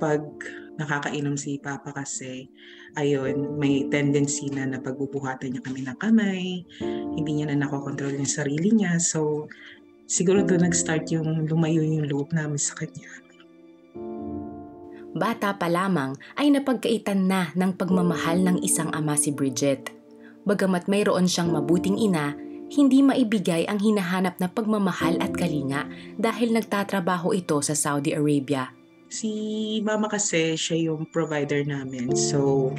kapag nakakainom si Papa kasi, ayun, may tendency na napagbubuhatan niya kami ng kamay, hindi niya na nakokontrol yung sarili niya. So, siguro doon nag-start yung lumayo yung loob namin sa kanya. Bata pa lamang ay napagkaitan na ng pagmamahal ng isang ama si Bridget. Bagamat mayroon siyang mabuting ina, hindi maibigay ang hinahanap na pagmamahal at kalinga dahil nagtatrabaho ito sa Saudi Arabia. Si Mama kasi, siya yung provider namin. So,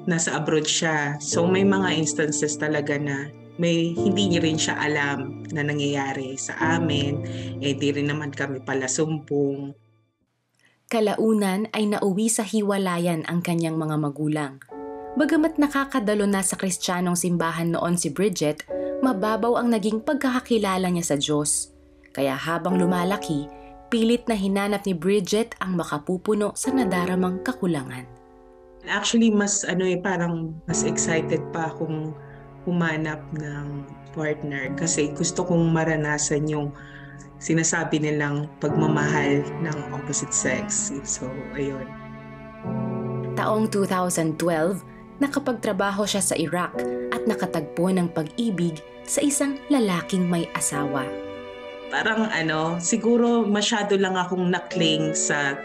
nasa abroad siya. So, may mga instances talaga na hindi niya rin siya alam na nangyayari sa amin. Di rin naman kami pala sumbong. Kalaunan ay nauwi sa hiwalayan ang kanyang mga magulang. Bagamat nakakadalo na sa Kristiyanong simbahan noon si Bridget, mababaw ang naging pagkakakilala niya sa Diyos. Kaya habang lumalaki, pilit na hinanap ni Bridget ang makapupuno sa nadaramang kakulangan. Actually, parang mas excited pa akong humanap ng partner kasi gusto kong maranasan yung sinasabi nilang pagmamahal ng opposite sex. So, ayun. Taong 2012, nakapagtrabaho siya sa Iraq at nakatagpo ng pag-ibig sa isang lalaking may asawa. Parang siguro masyado lang akong nakling sa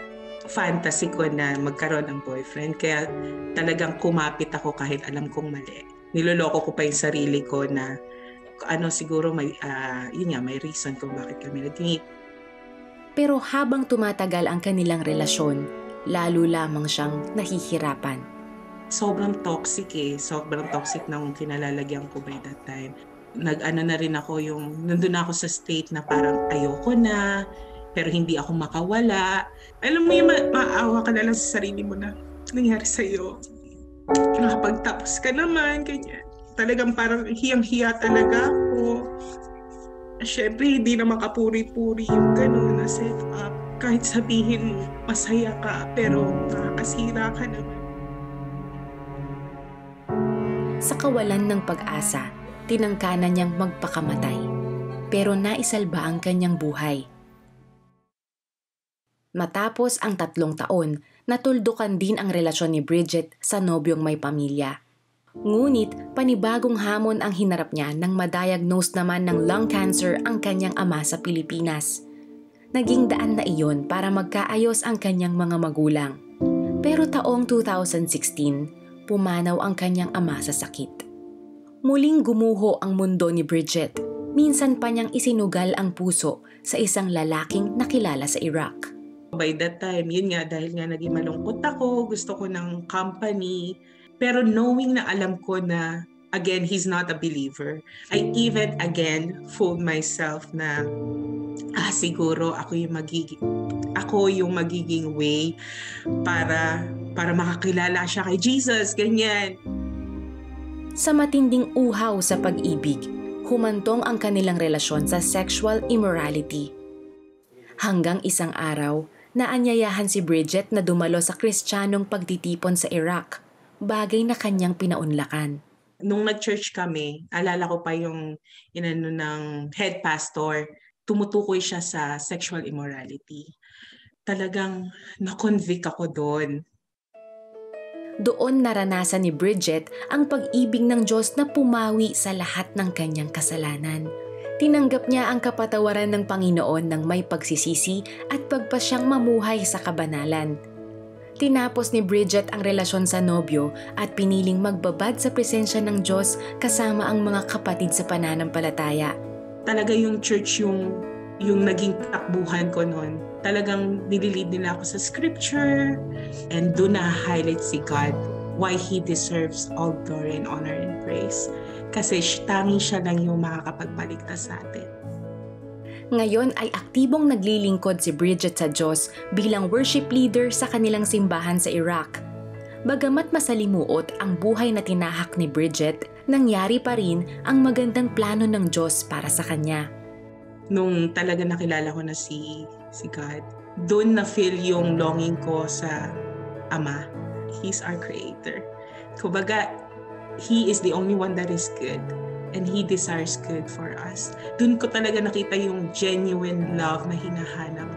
fantasy ko na magkaroon ng boyfriend. Kaya talagang kumapit ako kahit alam kong mali. Niloloko ko pa yung sarili ko na siguro may reason kung bakit kami nag-meet. Pero habang tumatagal ang kanilang relasyon, lalo lamang siyang nahihirapan. Sobrang toxic Sobrang toxic nung kinalalagyan ko by that time. Na rin ako nandun ako sa state na parang ayoko na, pero hindi ako makawala. Alam mo yung maawa ka na lang sa sarili mo na nangyari sa'yo. Nakapagtapos ka naman, ganyan. Talagang parang hiyang-hiya talaga ako. Siyempre, hindi na makapuri-puri yung gano'n na set up. Kahit sabihin mo, masaya ka, pero nakakasira ka naman. Sa kawalan ng pag-asa, tinangkanan niyang magpakamatay. Pero naisalba ang kanyang buhay. Matapos ang 3 taon, natuldukan din ang relasyon ni Bridget sa nobyong may pamilya. Ngunit panibagong hamon ang hinarap niya nang madiagnose naman ng lung cancer ang kanyang ama sa Pilipinas. Naging daan na iyon para magkaayos ang kanyang mga magulang. Pero taong 2016, pumanaw ang kanyang ama sa sakit. Muling gumuho ang mundo ni Bridget. Minsan pa niyang isinugal ang puso sa isang lalaking nakilala sa Iraq. By that time, yun nga, dahil nga naging malungkot ako, gusto ko ng company. Pero knowing na alam ko na, again, he's not a believer, I even again fooled myself na, siguro ako yung magiging way para makakilala siya kay Jesus, ganyan. Sa matinding uhaw sa pag-ibig, humantong ang kanilang relasyon sa sexual immorality. Hanggang isang araw, naanyayahan si Bridget na dumalo sa Kristiyanong pagtitipon sa Iraq, bagay na kanyang pinaunlakan. Nung nag-church kami, alala ko pa yung ng head pastor, tumutukoy siya sa sexual immorality. Talagang na-convict ako doon. Doon naranasan ni Bridget ang pag-ibig ng Diyos na pumawi sa lahat ng kanyang kasalanan. Tinanggap niya ang kapatawaran ng Panginoon ng may pagsisisi at pagpasyang mamuhay sa kabanalan. Tinapos ni Bridget ang relasyon sa nobyo at piniling magbabad sa presensya ng Diyos kasama ang mga kapatid sa pananampalataya. Talaga yung church yung naging takbuhan ko noon. Talagang nililid nila ako sa scripture and doon na-highlight si God, why He deserves all glory and honor and praise. Kasi tanging siya lang yung makakapagpaligtas sa atin. Ngayon ay aktibong naglilingkod si Bridget sa Diyos bilang worship leader sa kanilang simbahan sa Iraq. Bagamat masalimuot ang buhay na tinahak ni Bridget, nangyari pa rin ang magandang plano ng Diyos para sa kanya. Nung talaga nakilala ko na si God, doon na-feel yung longing ko sa Ama. He's our Creator. Kumbaga, He is the only one that is good. And He desires good for us. Doon ko talaga nakita yung genuine love na hinahanap